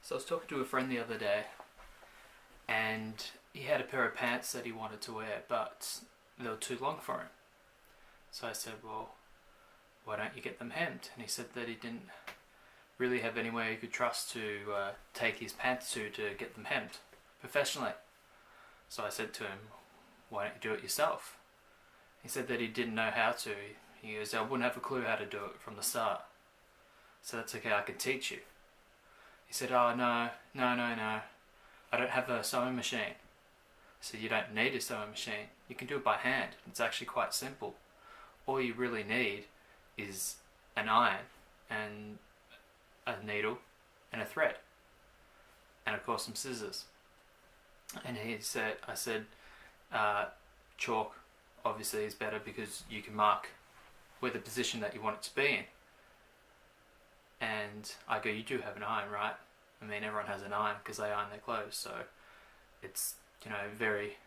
So I was talking to a friend the other day, and he had a pair of pants that he wanted to wear, but they were too long for him. So I said, well, why don't you get them hemmed? And he said that he didn't really have anywhere he could trust to take his pants to get them hemmed professionally. So I said to him, why don't you do it yourself? He said that he didn't know how to. He goes, I wouldn't have a clue how to do it from the start. So that's okay, I could teach you. He said, oh no, I don't have a sewing machine. I said, you don't need a sewing machine. You can do it by hand. It's actually quite simple. All you really need is an iron and a needle and a thread. And of course some scissors. And I said, chalk obviously is better because you can mark where the position that you want it to be in. And I go, you do have an iron, right? I mean, everyone has an iron because they iron their clothes, so it's, very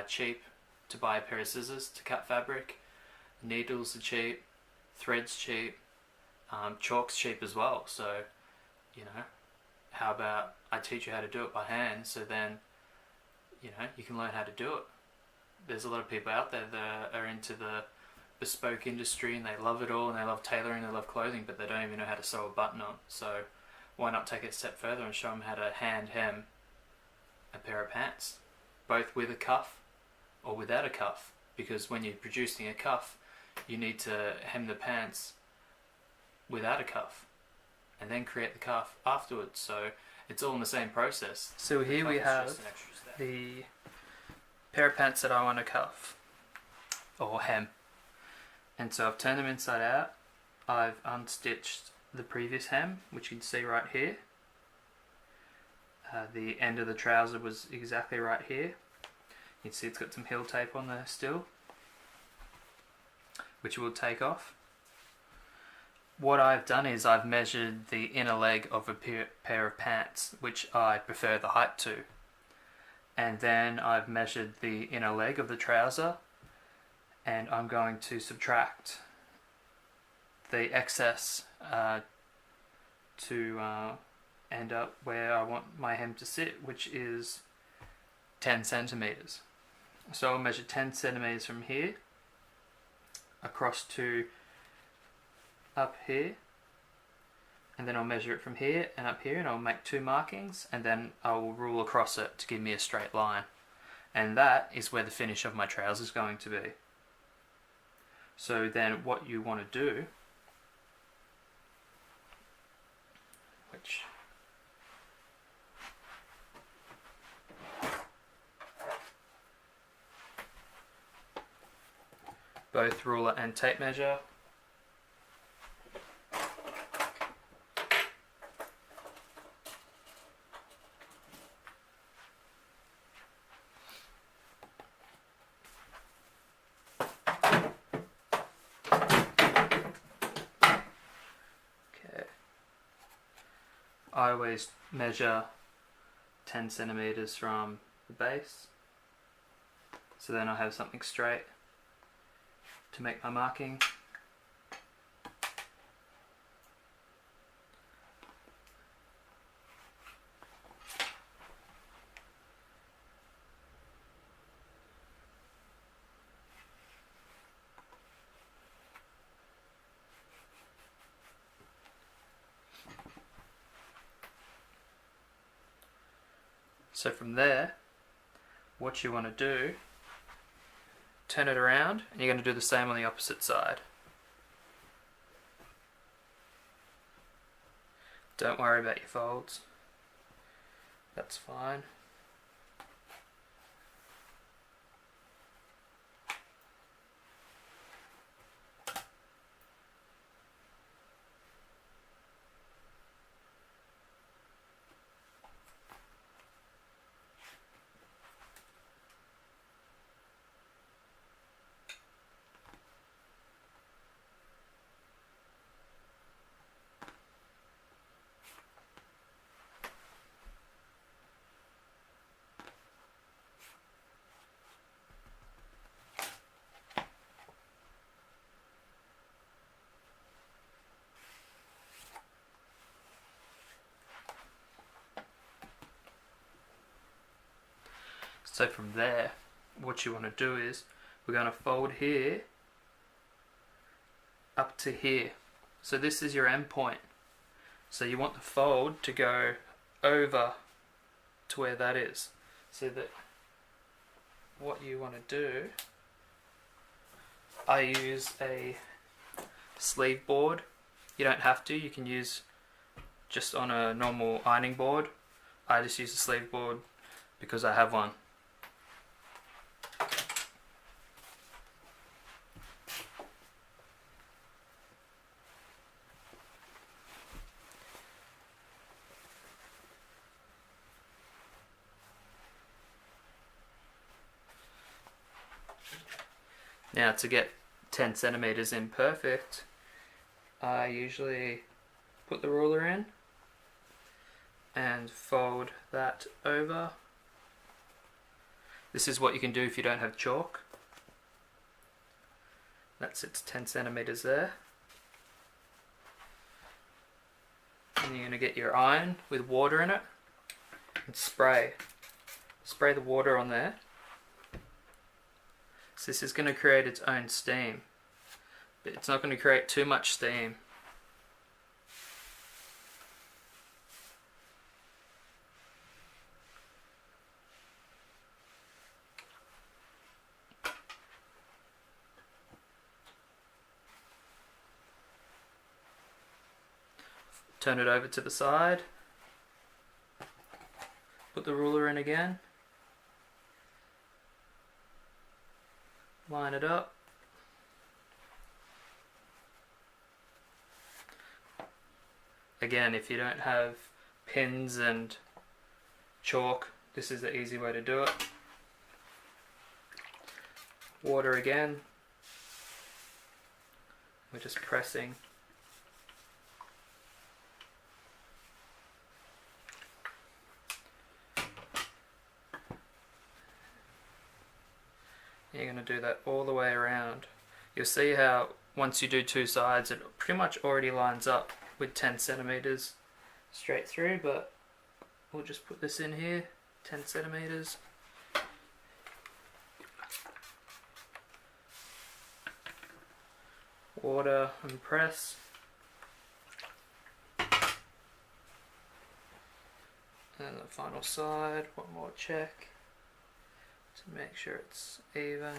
cheap to buy a pair of scissors to cut fabric. Needles are cheap, thread's cheap, chalk's cheap as well. So, how about I teach you how to do it by hand, so then, you can learn how to do it. There's a lot of people out there that are into the bespoke industry and they love it all and they love tailoring, they love clothing, but they don't even know how to sew a button on. So why not take it a step further and show them how to hand hem a pair of pants, both with a cuff or without a cuff? Because when you're producing a cuff, you need to hem the pants without a cuff and then create the cuff afterwards. So it's all in the same process. So here we have the pair of pants that I want to cuff or hem. And so I've turned them inside out. I've unstitched the previous hem, which you can see right here. The end of the trouser was exactly right here. You can see it's got some heel tape on there still, which we'll take off. What I've done is I've measured the inner leg of a pair of pants, which I prefer the height to. And then I've measured the inner leg of the trouser, and I'm going to subtract the excess to end up where I want my hem to sit, which is 10 centimeters. So I'll measure 10 centimeters from here across to up here, and then I'll measure it from here and up here, and I'll make 2 markings, and then I'll rule across it to give me a straight line. And that is where the finish of my trouser is going to be. So then what you want to do, which both ruler and tape measure, I always measure 10 centimeters from the base, so then I have something straight to make my marking. So from there, what you want to do, turn it around, and you're going to do the same on the opposite side. Don't worry about your folds, that's fine. So from there, what you want to do is we're going to fold here up to here. So this is your end point. So you want the fold to go over to where that is. So that what you want to do, I use a sleeve board. You don't have to, you can use just on a normal ironing board. I just use a sleeve board because I have one. Now to get 10 centimeters in perfect, I usually put the ruler in and fold that over. This is what you can do if you don't have chalk. That's its 10 centimeters there. And you're going to get your iron with water in it and spray the water on there. So this is going to create its own steam, but it's not going to create too much steam. Turn it over to the side, put the ruler in again, line it up, again if you don't have pins and chalk, this is the easy way to do it. Water again, we're just pressing. You're going to do that all the way around. You'll see how once you do two sides it pretty much already lines up with 10 centimeters straight through, but we'll just put this in here, 10 centimeters. Water and press. And the final side, one more check to make sure it's even.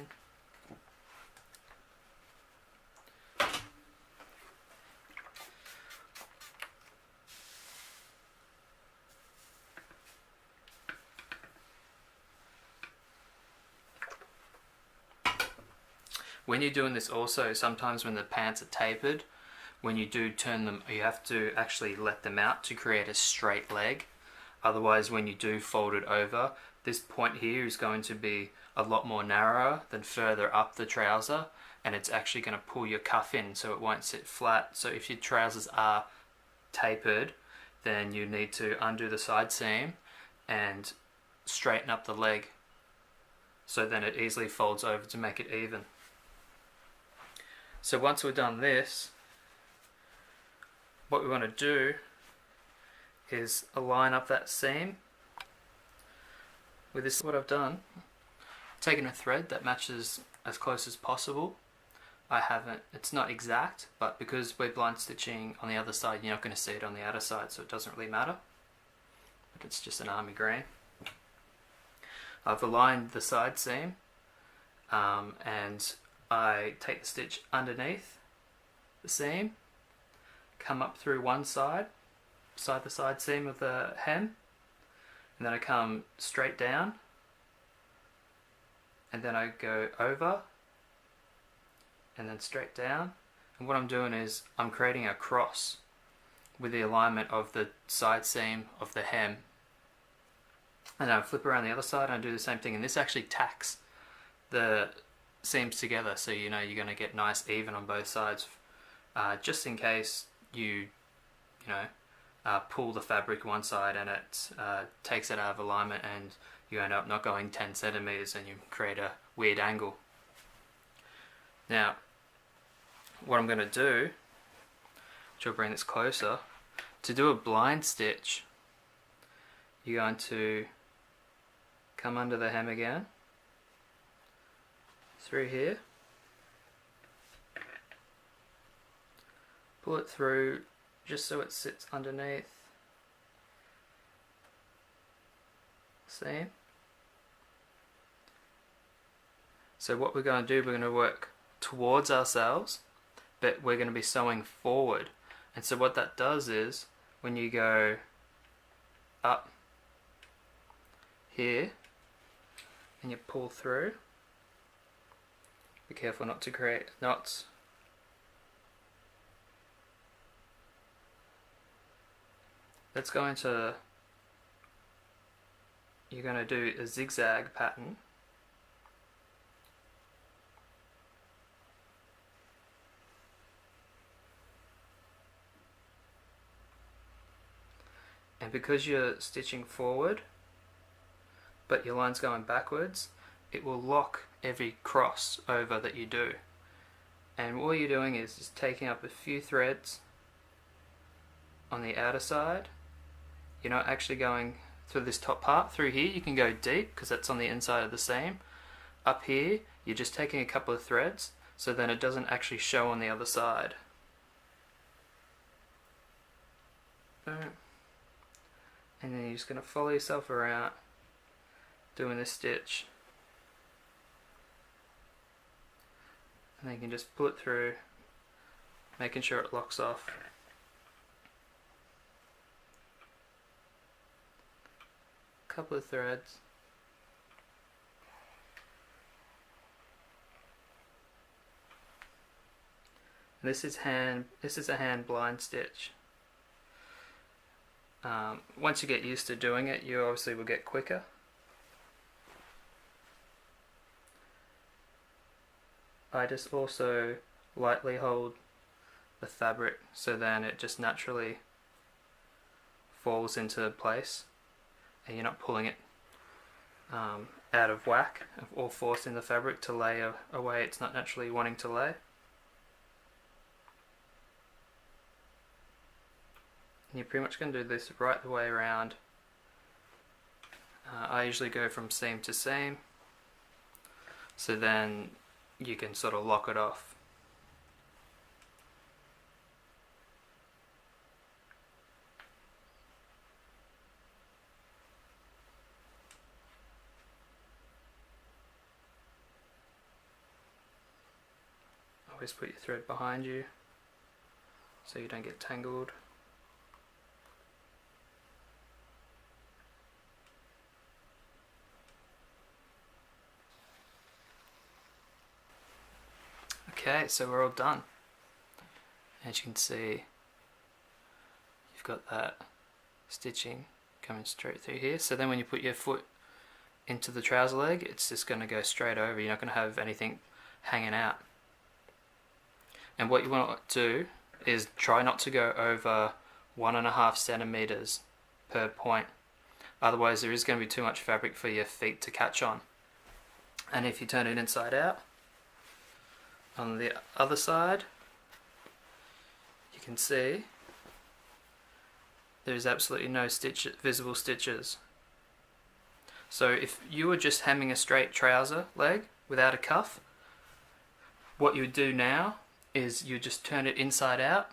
When you're doing this also, sometimes when the pants are tapered, when you do turn them, you have to actually let them out to create a straight leg. Otherwise, when you do fold it over, this point here is going to be a lot more narrower than further up the trouser, and it's actually going to pull your cuff in so it won't sit flat. So if your trousers are tapered, then you need to undo the side seam and straighten up the leg, so then it easily folds over to make it even. So once we've done this, what we want to do is align up that seam with this. What I've done, taken a thread that matches as close as possible. I haven't, it's not exact, but because we're blind stitching on the other side, you're not going to see it on the outer side, so it doesn't really matter. But it's just an army green. I've aligned the side seam, and I take the stitch underneath the seam, come up through one side, beside the side seam of the hem, and then I come straight down, and then I go over, and then straight down. And what I'm doing is I'm creating a cross with the alignment of the side seam of the hem. And I flip around the other side and I do the same thing, and this actually tacks the seams together, so you know you're going to get nice even on both sides, just in case you pull the fabric one side and it takes it out of alignment and you end up not going 10 centimeters and you create a weird angle. Now what I'm going to do, which will bring this closer, to do a blind stitch you're going to come under the hem again, through here, pull it through just so it sits underneath seam. So what we're going to do, we're going to work towards ourselves, but we're going to be sewing forward. And so what that does is, when you go up here and you pull through, be careful not to create knots. That's going to, you're going to do a zigzag pattern. And because you're stitching forward, but your line's going backwards, it will lock every cross over that you do. And all you're doing is just taking up a few threads on the outer side. You're not actually going through this top part. Through here you can go deep because that's on the inside of the seam. Up here you're just taking a couple of threads so then it doesn't actually show on the other side. Boom. And then you're just going to follow yourself around doing this stitch. And then you can just pull it through, making sure it locks off. Couple of threads. And this is a hand blind stitch. Once you get used to doing it, you obviously will get quicker. I just also lightly hold the fabric so then it just naturally falls into place and you're not pulling it out of whack or forcing the fabric to lay away it's not naturally wanting to lay. And you're pretty much going to do this right the way around. I usually go from seam to seam, so then you can sort of lock it off. Always put your thread behind you so you don't get tangled. Okay, so we're all done. As you can see, you've got that stitching coming straight through here. So then when you put your foot into the trouser leg, it's just going to go straight over. You're not going to have anything hanging out. And what you want to do is try not to go over 1.5 centimeters per point. Otherwise there is going to be too much fabric for your feet to catch on. And if you turn it inside out, on the other side, you can see there's absolutely no visible stitches. So if you were just hemming a straight trouser leg without a cuff, what you would do now is you just turn it inside out,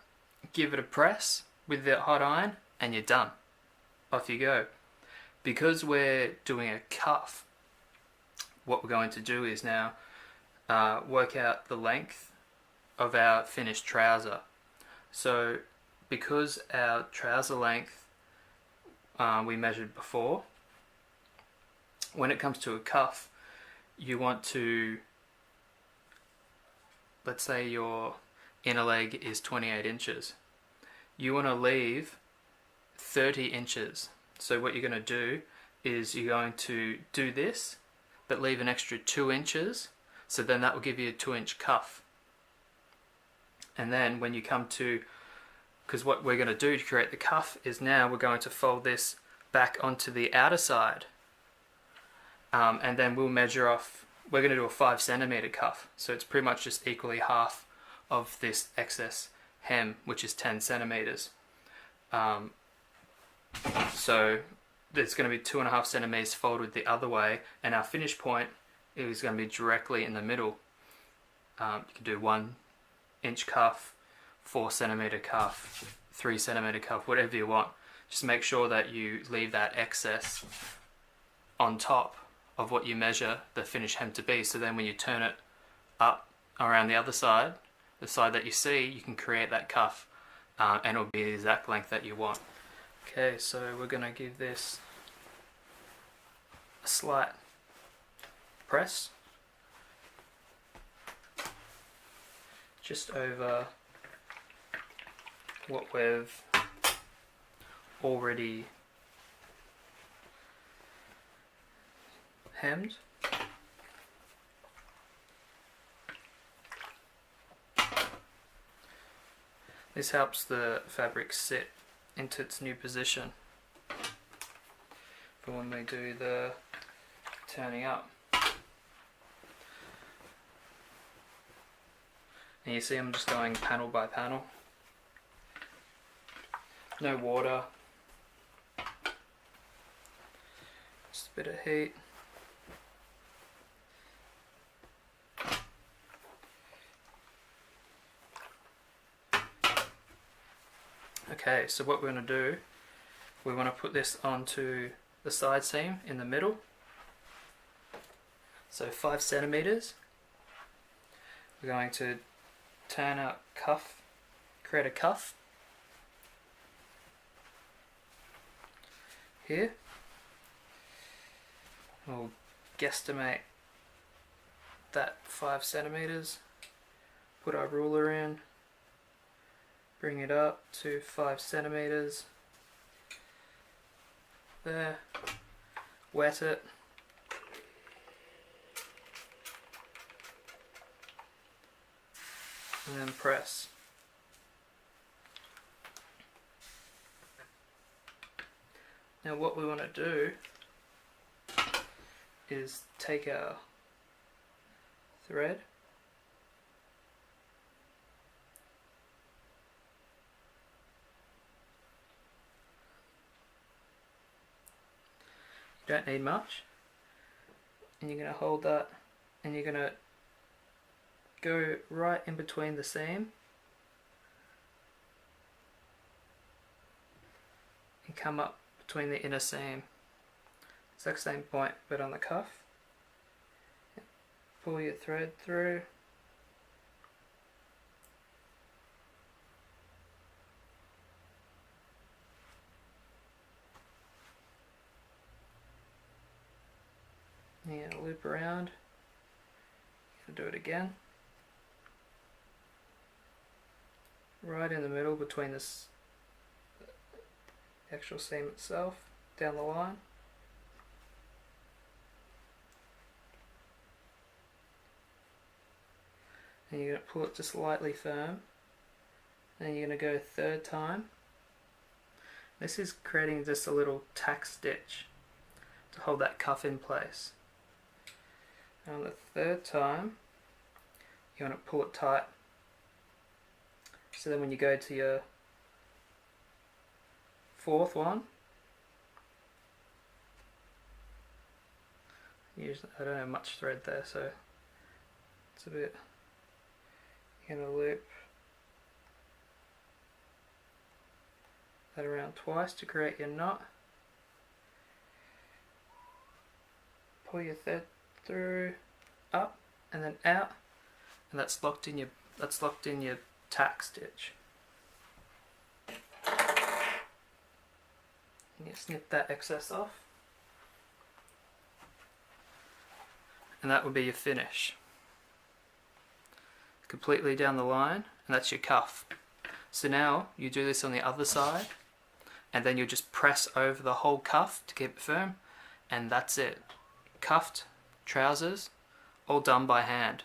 give it a press with the hot iron, and you're done. Off you go. Because we're doing a cuff, what we're going to do is now work out the length of our finished trouser. So because our trouser length we measured before, when it comes to a cuff, you want to, let's say your inner leg is 28 inches. You want to leave 30 inches. So what you're going to do is you're going to do this, but leave an extra 2 inches. So then that will give you a 2-inch cuff. And then when you come to, because what we're going to do to create the cuff is now we're going to fold this back onto the outer side. And then we'll measure off, we're going to do a 5 centimeter cuff. So it's pretty much just equally half of this excess hem, which is 10 centimeters. So it's going to be 2.5 centimeters folded the other way, and our finish point is going to be directly in the middle. You can do 1 inch cuff, 4 centimeter cuff, 3 centimeter cuff, whatever you want. Just make sure that you leave that excess on top of what you measure the finished hem to be, so then when you turn it up around the other side, the side that you see, you can create that cuff, and it'll be the exact length that you want. Okay, so we're going to give this a slight press just over what we've already hemmed. This helps the fabric sit into its new position for when we do the turning up. And you see I'm just going panel by panel. No water. Just a bit of heat. Okay, so what we're going to do, we want to put this onto the side seam in the middle. So 5 centimeters. We're going to turn our cuff, create a cuff here. We'll guesstimate that 5 centimeters, put our ruler in, bring it up to 5 centimeters there, wet it, and then press. Now what we want to do is take our thread, you don't need much, and you're going to hold that and you're going to go right in between the seam and come up between the inner seam. Exact same point but on the cuff. Pull your thread through. You're going to loop around. You're going to do it again. Right in the middle between this actual seam itself, down the line. And you're going to pull it just lightly firm. And you're going to go 3rd time. This is creating just a little tack stitch to hold that cuff in place. And on the 3rd time, you want to pull it tight. So then when you go to your 4th one, usually I don't have much thread there, so it's a bit, you're going to loop that around twice to create your knot. Pull your thread through, up, and then out, and that's locked in your tack stitch. And you snip that excess off, and that will be your finish. Completely down the line, and that's your cuff. So now you do this on the other side, and then you'll just press over the whole cuff to keep it firm, and that's it. Cuffed trousers, all done by hand.